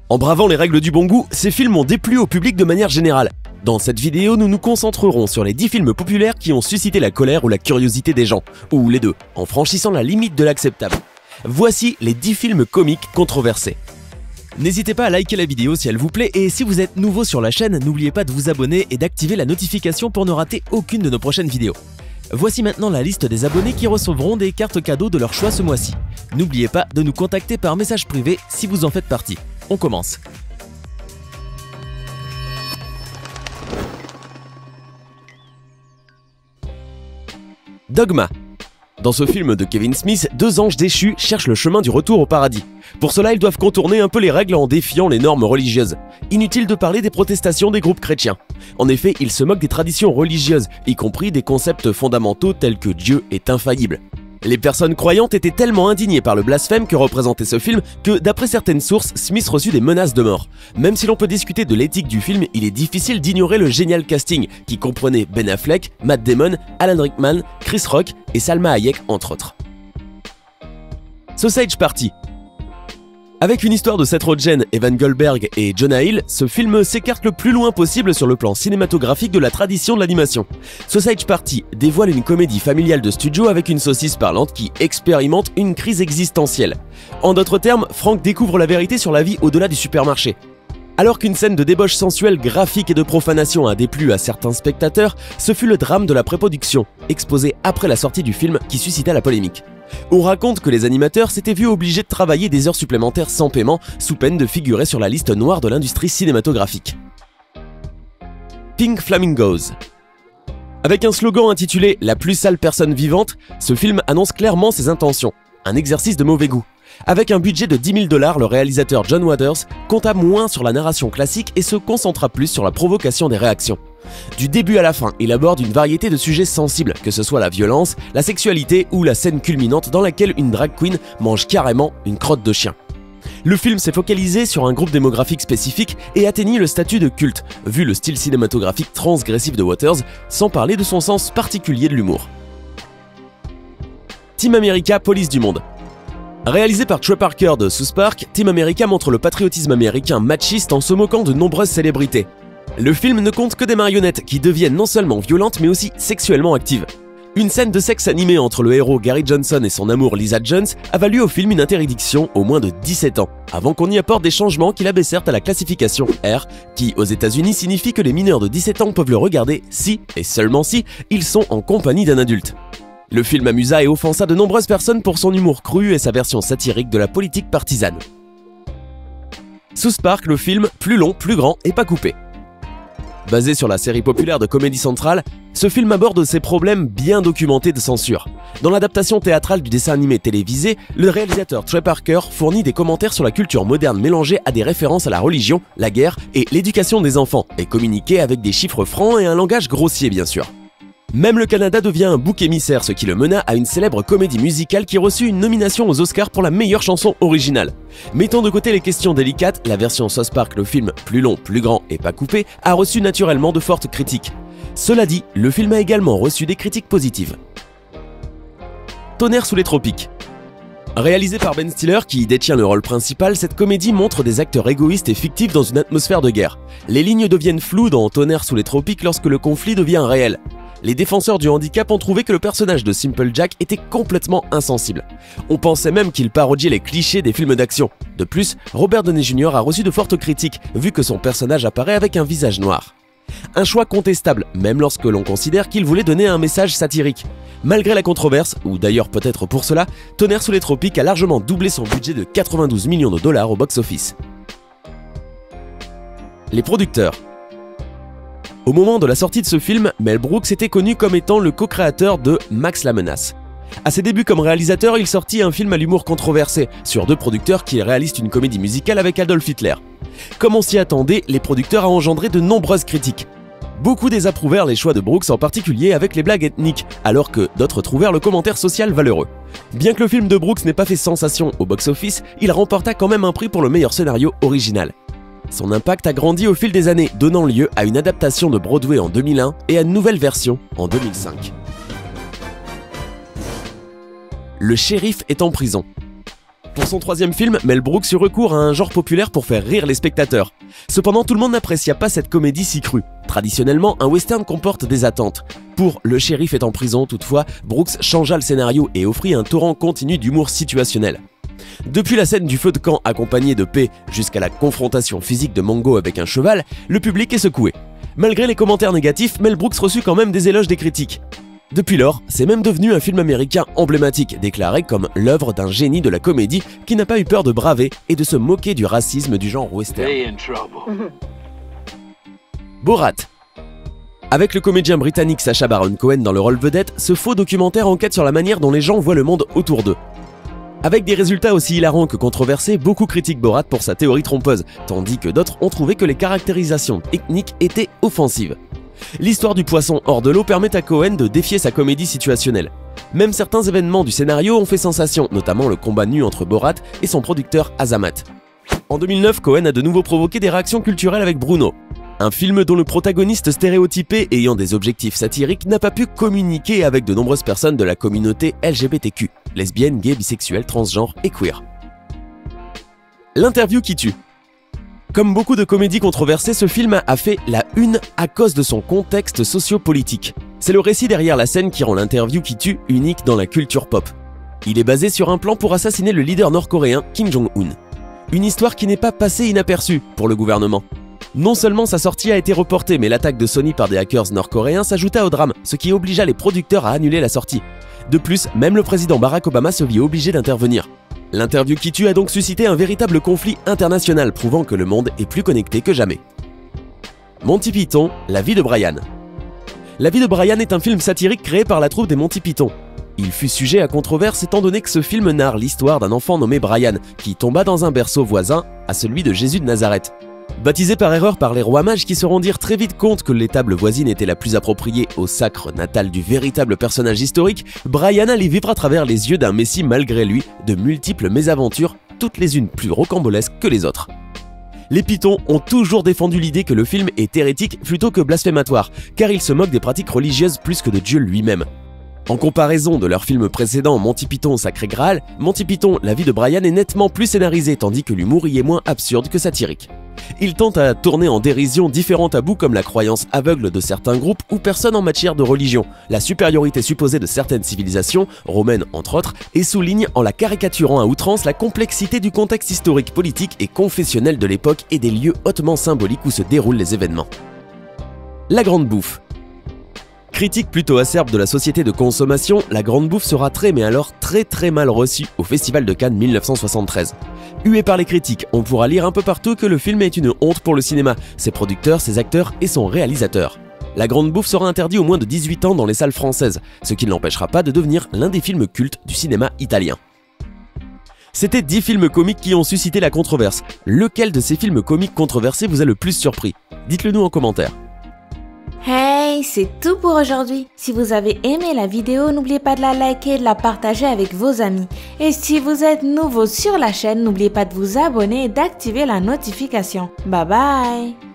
En bravant les règles du bon goût, ces films ont déplu au public de manière générale. Dans cette vidéo, nous nous concentrerons sur les 10 films populaires qui ont suscité la colère ou la curiosité des gens, ou les deux, en franchissant la limite de l'acceptable. Voici les 10 films comiques controversés. N'hésitez pas à liker la vidéo si elle vous plaît et si vous êtes nouveau sur la chaîne, n'oubliez pas de vous abonner et d'activer la notification pour ne rater aucune de nos prochaines vidéos. Voici maintenant la liste des abonnés qui recevront des cartes cadeaux de leur choix ce mois-ci. N'oubliez pas de nous contacter par message privé si vous en faites partie. On commence. Dogma. Dans ce film de Kevin Smith, deux anges déchus cherchent le chemin du retour au paradis. Pour cela, ils doivent contourner un peu les règles en défiant les normes religieuses. Inutile de parler des protestations des groupes chrétiens. En effet, ils se moquent des traditions religieuses, y compris des concepts fondamentaux tels que Dieu est infaillible. Les personnes croyantes étaient tellement indignées par le blasphème que représentait ce film que, d'après certaines sources, Smith reçut des menaces de mort. Même si l'on peut discuter de l'éthique du film, il est difficile d'ignorer le génial casting qui comprenait Ben Affleck, Matt Damon, Alan Rickman, Chris Rock et Salma Hayek entre autres. Sausage Party. Avec une histoire de Seth Rogen, Evan Goldberg et Jonah Hill, ce film s'écarte le plus loin possible sur le plan cinématographique de la tradition de l'animation. Sausage Party dévoile une comédie familiale de studio avec une saucisse parlante qui expérimente une crise existentielle. En d'autres termes, Frank découvre la vérité sur la vie au-delà du supermarché. Alors qu'une scène de débauche sensuelle, graphique et de profanation a déplu à certains spectateurs, ce fut le drame de la pré-production, exposé après la sortie du film, qui suscita la polémique. On raconte que les animateurs s'étaient vus obligés de travailler des heures supplémentaires sans paiement, sous peine de figurer sur la liste noire de l'industrie cinématographique. Pink Flamingos. Avec un slogan intitulé « La plus sale personne vivante », ce film annonce clairement ses intentions, un exercice de mauvais goût. Avec un budget de 10 000 $, le réalisateur John Waters compta moins sur la narration classique et se concentra plus sur la provocation des réactions. Du début à la fin, il aborde une variété de sujets sensibles, que ce soit la violence, la sexualité ou la scène culminante dans laquelle une drag queen mange carrément une crotte de chien. Le film s'est focalisé sur un groupe démographique spécifique et atteignit le statut de culte, vu le style cinématographique transgressif de Waters, sans parler de son sens particulier de l'humour. Team America, police du monde. Réalisé par Trey Parker de South Park, Team America montre le patriotisme américain machiste en se moquant de nombreuses célébrités. Le film ne compte que des marionnettes qui deviennent non seulement violentes mais aussi sexuellement actives. Une scène de sexe animé entre le héros Gary Johnson et son amour Lisa Jones a valu au film une interdiction au moins de 17 ans, avant qu'on y apporte des changements qui l'abaissèrent à la classification R, qui aux États-Unis signifie que les mineurs de 17 ans peuvent le regarder si, et seulement si, ils sont en compagnie d'un adulte. Le film amusa et offensa de nombreuses personnes pour son humour cru et sa version satirique de la politique partisane. South Park, le film, plus long, plus grand et pas coupé. Basé sur la série populaire de Comedy Central, ce film aborde ses problèmes bien documentés de censure. Dans l'adaptation théâtrale du dessin animé télévisé, le réalisateur Trey Parker fournit des commentaires sur la culture moderne mélangée à des références à la religion, la guerre et l'éducation des enfants, et communiqué avec des chiffres francs et un langage grossier bien sûr. Même le Canada devient un bouc émissaire, ce qui le mena à une célèbre comédie musicale qui reçut une nomination aux Oscars pour la meilleure chanson originale. Mettons de côté les questions délicates, la version South Park, le film plus long, plus grand et pas coupé, a reçu naturellement de fortes critiques. Cela dit, le film a également reçu des critiques positives. Tonnerre sous les tropiques. Réalisé par Ben Stiller qui y détient le rôle principal, cette comédie montre des acteurs égoïstes et fictifs dans une atmosphère de guerre. Les lignes deviennent floues dans Tonnerre sous les tropiques lorsque le conflit devient réel. Les défenseurs du handicap ont trouvé que le personnage de Simple Jack était complètement insensible. On pensait même qu'il parodiait les clichés des films d'action. De plus, Robert Downey Jr. a reçu de fortes critiques, vu que son personnage apparaît avec un visage noir. Un choix contestable, même lorsque l'on considère qu'il voulait donner un message satirique. Malgré la controverse, ou d'ailleurs peut-être pour cela, Tonnerre sous les tropiques a largement doublé son budget de 92 millions de $ au box-office. Les producteurs. Au moment de la sortie de ce film, Mel Brooks était connu comme étant le co-créateur de Max la Menace. À ses débuts comme réalisateur, il sortit un film à l'humour controversé sur deux producteurs qui réalisent une comédie musicale avec Adolf Hitler. Comme on s'y attendait, les producteurs ont engendré de nombreuses critiques. Beaucoup désapprouvèrent les choix de Brooks, en particulier avec les blagues ethniques, alors que d'autres trouvèrent le commentaire social valeureux. Bien que le film de Brooks n'ait pas fait sensation au box-office, il remporta quand même un prix pour le meilleur scénario original. Son impact a grandi au fil des années, donnant lieu à une adaptation de Broadway en 2001 et à une nouvelle version en 2005. Le shérif est en prison. Pour son troisième film, Mel Brooks eut recours à un genre populaire pour faire rire les spectateurs. Cependant, tout le monde n'apprécia pas cette comédie si crue. Traditionnellement, un western comporte des attentes. Pour Le shérif est en prison, toutefois, Brooks changea le scénario et offrit un torrent continu d'humour situationnel. Depuis la scène du feu de camp accompagnée de paix jusqu'à la confrontation physique de Mongo avec un cheval, le public est secoué. Malgré les commentaires négatifs, Mel Brooks reçut quand même des éloges des critiques. Depuis lors, c'est même devenu un film américain emblématique, déclaré comme l'œuvre d'un génie de la comédie qui n'a pas eu peur de braver et de se moquer du racisme du genre western. Borat. Avec le comédien britannique Sacha Baron Cohen dans le rôle vedette, ce faux documentaire enquête sur la manière dont les gens voient le monde autour d'eux. Avec des résultats aussi hilarants que controversés, beaucoup critiquent Borat pour sa théorie trompeuse, tandis que d'autres ont trouvé que les caractérisations techniques étaient offensives. L'histoire du poisson hors de l'eau permet à Cohen de défier sa comédie situationnelle. Même certains événements du scénario ont fait sensation, notamment le combat nu entre Borat et son producteur Azamat. En 2009, Cohen a de nouveau provoqué des réactions culturelles avec Bruno, un film dont le protagoniste stéréotypé ayant des objectifs satiriques n'a pas pu communiquer avec de nombreuses personnes de la communauté LGBTQ, lesbiennes, gays, bisexuels, transgenres et queer. L'interview qui tue. Comme beaucoup de comédies controversées, ce film a fait la une à cause de son contexte socio-politique. C'est le récit derrière la scène qui rend l'interview qui tue unique dans la culture pop. Il est basé sur un plan pour assassiner le leader nord-coréen Kim Jong-un. Une histoire qui n'est pas passée inaperçue pour le gouvernement. Non seulement sa sortie a été reportée, mais l'attaque de Sony par des hackers nord-coréens s'ajouta au drame, ce qui obligea les producteurs à annuler la sortie. De plus, même le président Barack Obama se vit obligé d'intervenir. L'interview qui tue a donc suscité un véritable conflit international, prouvant que le monde est plus connecté que jamais. Monty Python, la vie de Brian. La vie de Brian est un film satirique créé par la troupe des Monty Python. Il fut sujet à controverse étant donné que ce film narre l'histoire d'un enfant nommé Brian, qui tomba dans un berceau voisin à celui de Jésus de Nazareth. Baptisé par erreur par les rois mages qui se rendirent très vite compte que l'étable voisine était la plus appropriée au sacre natal du véritable personnage historique, Brian allait vivre à travers les yeux d'un messie malgré lui de multiples mésaventures, toutes les unes plus rocambolesques que les autres. Les Pythons ont toujours défendu l'idée que le film est hérétique plutôt que blasphématoire, car il se moque des pratiques religieuses plus que de Dieu lui-même. En comparaison de leur film précédent Monty Python Sacré Graal, Monty Python La vie de Brian est nettement plus scénarisé tandis que l'humour y est moins absurde que satirique. Il tente à tourner en dérision différents tabous comme la croyance aveugle de certains groupes ou personnes en matière de religion, la supériorité supposée de certaines civilisations, romaines entre autres, et souligne en la caricaturant à outrance la complexité du contexte historique, politique et confessionnel de l'époque et des lieux hautement symboliques où se déroulent les événements. La Grande Bouffe. Critique plutôt acerbe de la société de consommation, La Grande Bouffe sera très mal reçue au Festival de Cannes 1973. Hué par les critiques, on pourra lire un peu partout que le film est une honte pour le cinéma, ses producteurs, ses acteurs et son réalisateur. La Grande Bouffe sera interdit aux moins de 18 ans dans les salles françaises, ce qui ne l'empêchera pas de devenir l'un des films cultes du cinéma italien. C'était 10 films comiques qui ont suscité la controverse. Lequel de ces films comiques controversés vous a le plus surpris? Dites-le nous en commentaire. Hey, c'est tout pour aujourd'hui. Si vous avez aimé la vidéo, n'oubliez pas de la liker et de la partager avec vos amis. Et si vous êtes nouveau sur la chaîne, n'oubliez pas de vous abonner et d'activer la notification. Bye bye!